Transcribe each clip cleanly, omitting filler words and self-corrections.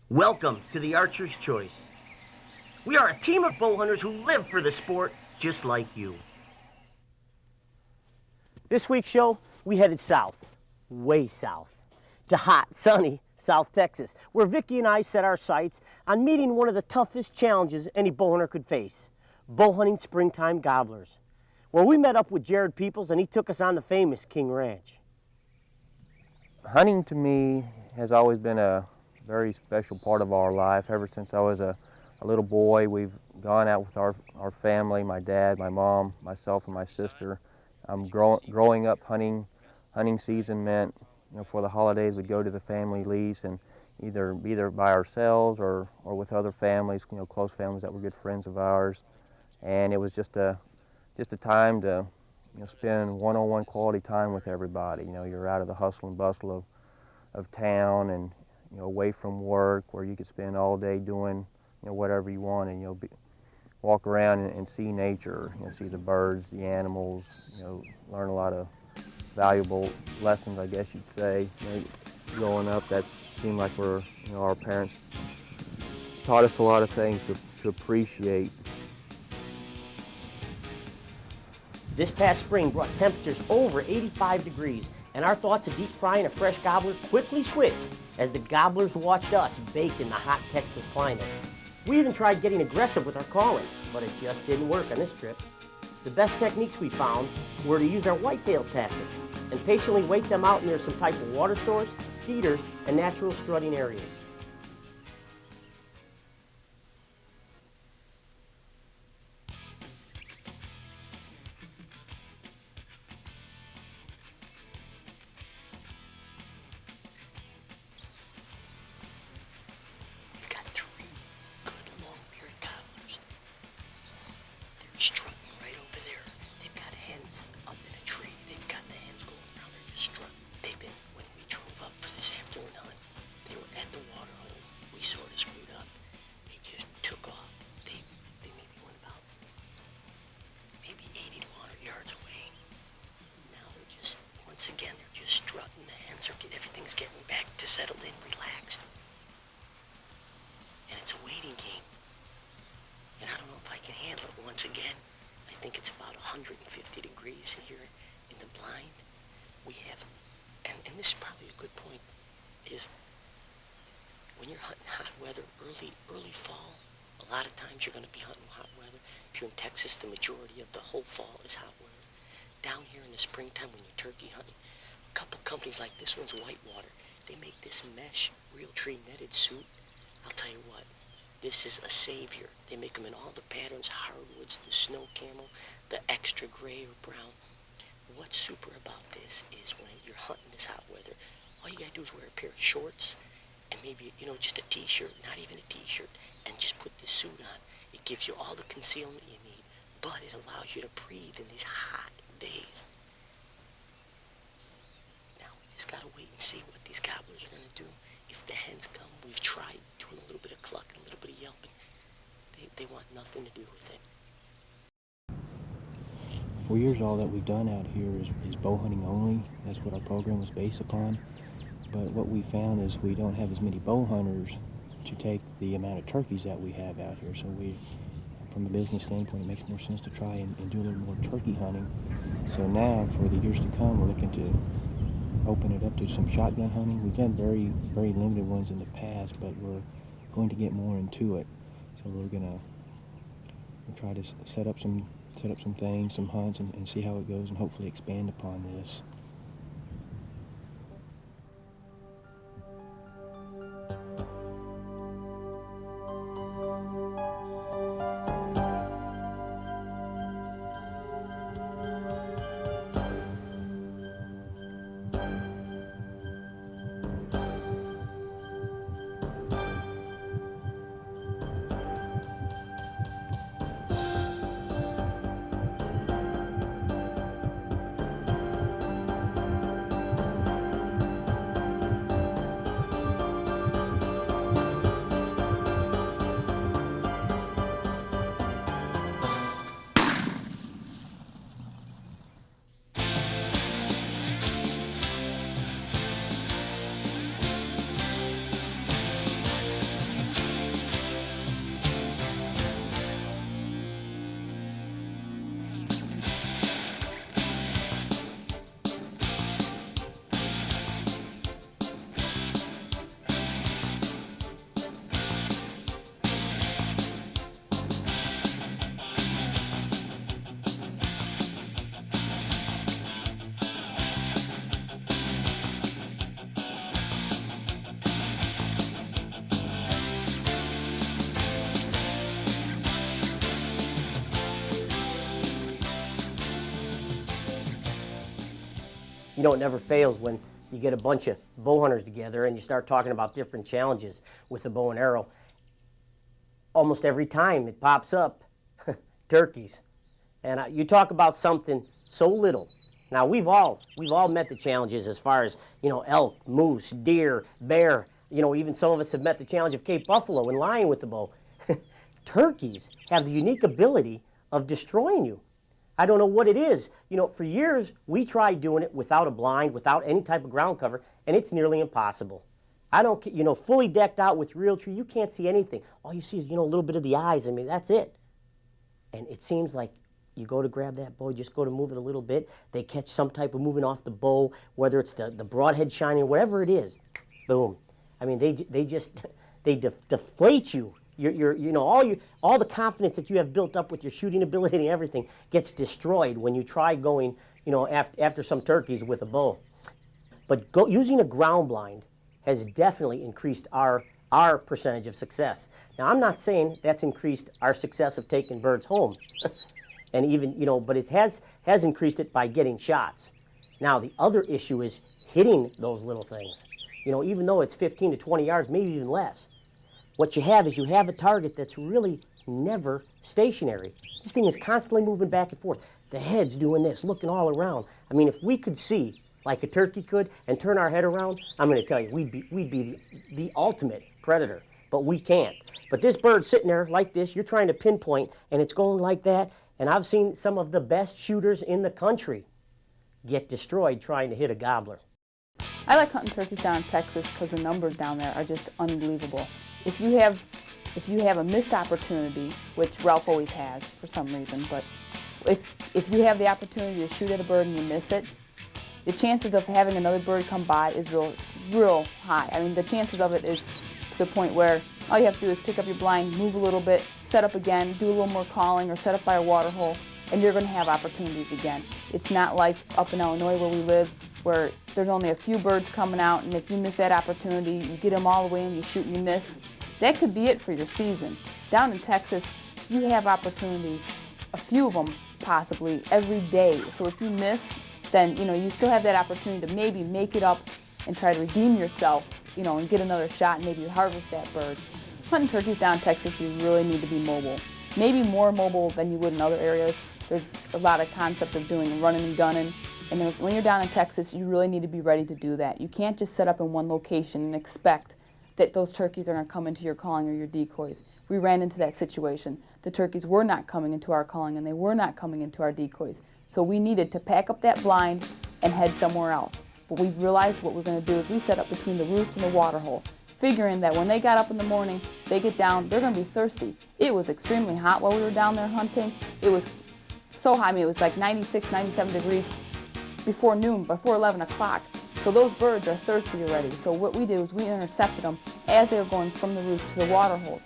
Welcome to the Archer's Choice. We are a team of bow hunters who live for the sport just like you. This week's show, we headed south, way south, to hot, sunny South Texas, where Vicki and I set our sights on meeting one of the toughest challenges any bow hunter could face, bow hunting springtime gobblers, where we met up with Jared Peoples and he took us on the famous King Ranch. Hunting to me has always been a very special part of our life. Ever since I was a little boy, we've gone out with our family, my dad, my mom, myself, and my sister. Growing up, hunting season meant, for the holidays we'd go to the family lease and either by ourselves or with other families, close families that were good friends of ours. And it was just a time to spend one-on-one quality time with everybody. You're out of the hustle and bustle of town and away from work, where you could spend all day doing whatever you want, and walk around and see nature, see the birds, the animals, learn a lot of valuable lessons, I guess you'd say. Growing up, that seemed like our parents taught us a lot of things to appreciate. This past spring brought temperatures over 85 degrees, and our thoughts of deep frying a fresh gobbler quickly switched as the gobblers watched us bake in the hot Texas climate. We even tried getting aggressive with our calling, but it just didn't work on this trip. The best techniques we found were to use our whitetail tactics and patiently wait them out near some type of water source, feeders, and natural strutting areas. Strutting right over there. They've got hens up in a tree. They've got the hens going around there just strutting. They've been, when we drove up for this afternoon hunt, they were at the water hole. We sort of screwed up. They just took off. They maybe went about maybe 80 to 100 yards away. Now they're just, once again, they're just strutting. The hens are, everything's getting back to settled in, relaxed. And it's a waiting game. And I don't know if I can handle it once again. I think it's about 150 degrees in here in the blind. We have, and this is probably a good point, is when you're hunting hot weather, early fall, a lot of times you're going to be hunting hot weather. If you're in Texas, the majority of the whole fall is hot weather. Down here in the springtime when you're turkey hunting, a couple companies like this one's Whitewater, they make this mesh real tree netted suit. I'll tell you what. This is a savior. They make them in all the patterns, hardwoods, the snow camel, the extra gray or brown. What's super about this is when you're hunting this hot weather, all you gotta do is wear a pair of shorts and maybe, just a t-shirt, not even a t-shirt, and just put this suit on. It gives you all the concealment you need, but it allows you to breathe in these hot days. Now, we just gotta wait and see what these gobblers are gonna do. If the hens come, we've tried doing a little bit of clucking, a little bit of yelping. They want nothing to do with it. For years, all that we've done out here is bow hunting only. That's what our program was based upon. But what we found is we don't have as many bow hunters to take the amount of turkeys that we have out here. So from a business standpoint, it makes more sense to try and do a little more turkey hunting. So now, for the years to come, we're looking to open it up to some shotgun hunting. We've done very, very limited ones in the past, but we're going to get more into it. So we'll try to set up some things, some hunts, and see how it goes, and hopefully expand upon this. know, it never fails when you get a bunch of bow hunters together and you start talking about different challenges with the bow and arrow. Almost every time it pops up, turkeys. And you talk about something so little. Now we've all met the challenges as far as, you know, elk, moose, deer, bear. You know, even some of us have met the challenge of Cape buffalo and lying with the bow. Turkeys have the unique ability of destroying you. I don't know what it is. You know, for years we tried doing it without a blind, without any type of ground cover, and it's nearly impossible. I don't, you know, fully decked out with real tree, you can't see anything. All you see is, you know, a little bit of the eyes. I mean, that's it. And it seems like you go to grab that bow, just go to move it a little bit, they catch some type of movement off the bow, whether it's the broadhead shining, whatever it is, boom. I mean, they deflate you. You know, all the confidence that you have built up with your shooting ability and everything gets destroyed when you try going, you know, after some turkeys with a bow. But using a ground blind has definitely increased our percentage of success. Now, I'm not saying that's increased our success of taking birds home, and even, you know, but it has increased it by getting shots. Now, the other issue is hitting those little things. You know, even though it's 15 to 20 yards, maybe even less. What you have is you have a target that's really never stationary. This thing is constantly moving back and forth. The head's doing this, looking all around. I mean, if we could see like a turkey could and turn our head around, I'm going to tell you, we'd be the ultimate predator. But we can't. But this bird's sitting there like this, you're trying to pinpoint, and it's going like that. And I've seen some of the best shooters in the country get destroyed trying to hit a gobbler. I like hunting turkeys down in Texas because the numbers down there are just unbelievable. If you have a missed opportunity, which Ralph always has for some reason, but if you have the opportunity to shoot at a bird and you miss it, the chances of having another bird come by is real high. I mean, the chances of it is to the point where all you have to do is pick up your blind, move a little bit, set up again, do a little more calling, or set up by a water hole, and you're going to have opportunities again. It's not like up in Illinois where we live, where there's only a few birds coming out, and if you miss that opportunity, you get them all the way and you shoot and you miss. That could be it for your season. Down in Texas, you have opportunities, a few of them possibly, every day. So if you miss, then, you know, you still have that opportunity to maybe make it up and try to redeem yourself, you know, and get another shot and maybe harvest that bird. Hunting turkeys down in Texas, you really need to be mobile. Maybe more mobile than you would in other areas. There's a lot of concept of doing running and gunning. And when you're down in Texas, you really need to be ready to do that. You can't just set up in one location and expect that those turkeys are going to come into your calling or your decoys. We ran into that situation. The turkeys were not coming into our calling and they were not coming into our decoys. So we needed to pack up that blind and head somewhere else. But we've realized what we're going to do is we set up between the roost and the water hole, figuring that when they got up in the morning, they get down, they're going to be thirsty. It was extremely hot while we were down there hunting. It was so hot, I mean, it was like 96, 97 degrees before noon, before 11 o'clock. So those birds are thirsty already. So what we did was we intercepted them as they were going from the roost to the water holes.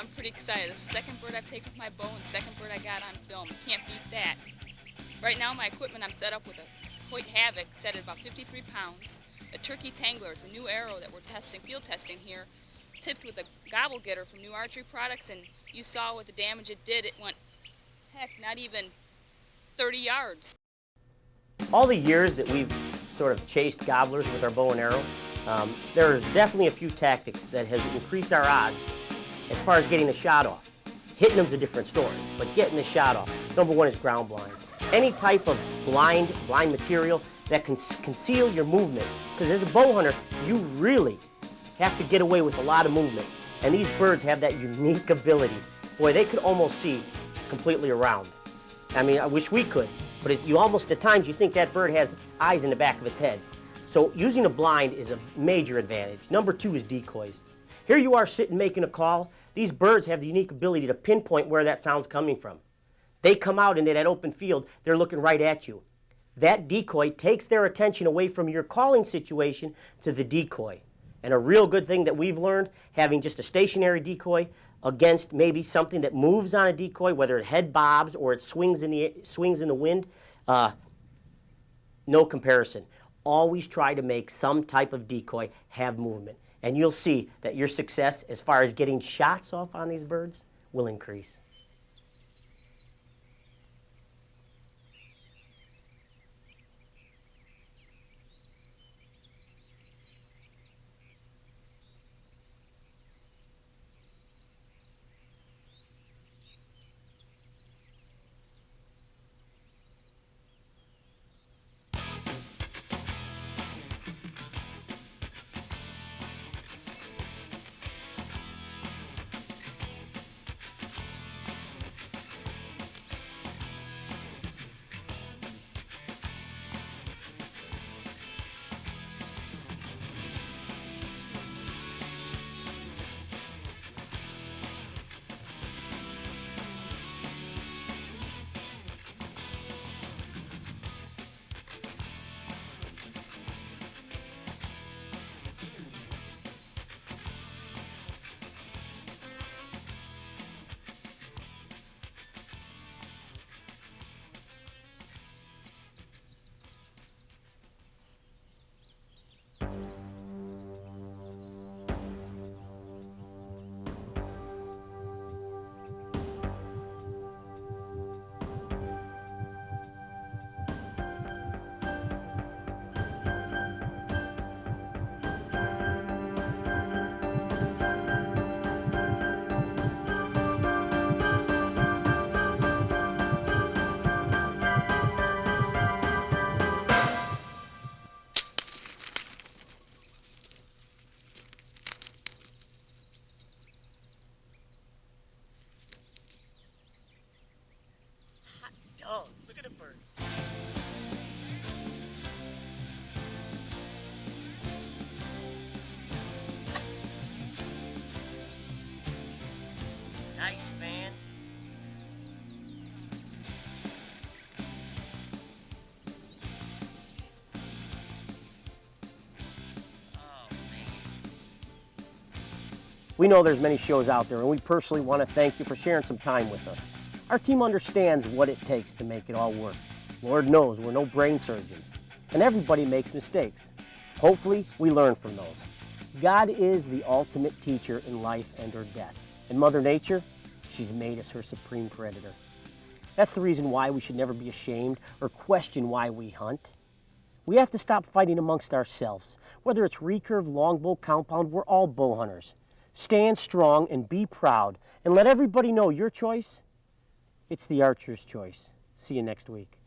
I'm pretty excited. This is the second bird I've taken with my bow and second bird I got on film. Can't beat that. Right now my equipment, I'm set up with a Hoyt Havoc set at about 53 pounds, a turkey tangler. It's a new arrow that we're testing, field testing here, tipped with a gobble getter from New Archery Products, and you saw what the damage it did. It went, heck, not even 30 yards. All the years that we've sort of chased gobblers with our bow and arrow, there are definitely a few tactics that has increased our odds as far as getting a shot off. Hitting them's a different story, but getting the shot off. Number one is ground blinds. Any type of blind material that can conceal your movement. Because as a bow hunter, you really have to get away with a lot of movement. And these birds have that unique ability. Boy, they could almost see completely around. I mean, I wish we could, but you almost, at times, you think that bird has eyes in the back of its head. So using a blind is a major advantage. Number two is decoys. Here you are sitting making a call. These birds have the unique ability to pinpoint where that sound's coming from. They come out into that open field, they're looking right at you. That decoy takes their attention away from your calling situation to the decoy. And a real good thing that we've learned, having just a stationary decoy against maybe something that moves on a decoy, whether it head bobs or it swings in the wind, no comparison. Always try to make some type of decoy have movement. And you'll see that your success as far as getting shots off on these birds will increase. Oh, look at the bird. Nice fan. We know there's many shows out there, and we personally want to thank you for sharing some time with us. Our team understands what it takes to make it all work. Lord knows we're no brain surgeons, and everybody makes mistakes. Hopefully, we learn from those. God is the ultimate teacher in life and or death. And Mother Nature, she's made us her supreme predator. That's the reason why we should never be ashamed or question why we hunt. We have to stop fighting amongst ourselves. Whether it's recurve, longbow, compound, we're all bow hunters. Stand strong and be proud, and let everybody know your choice, it's the archer's choice. See you next week.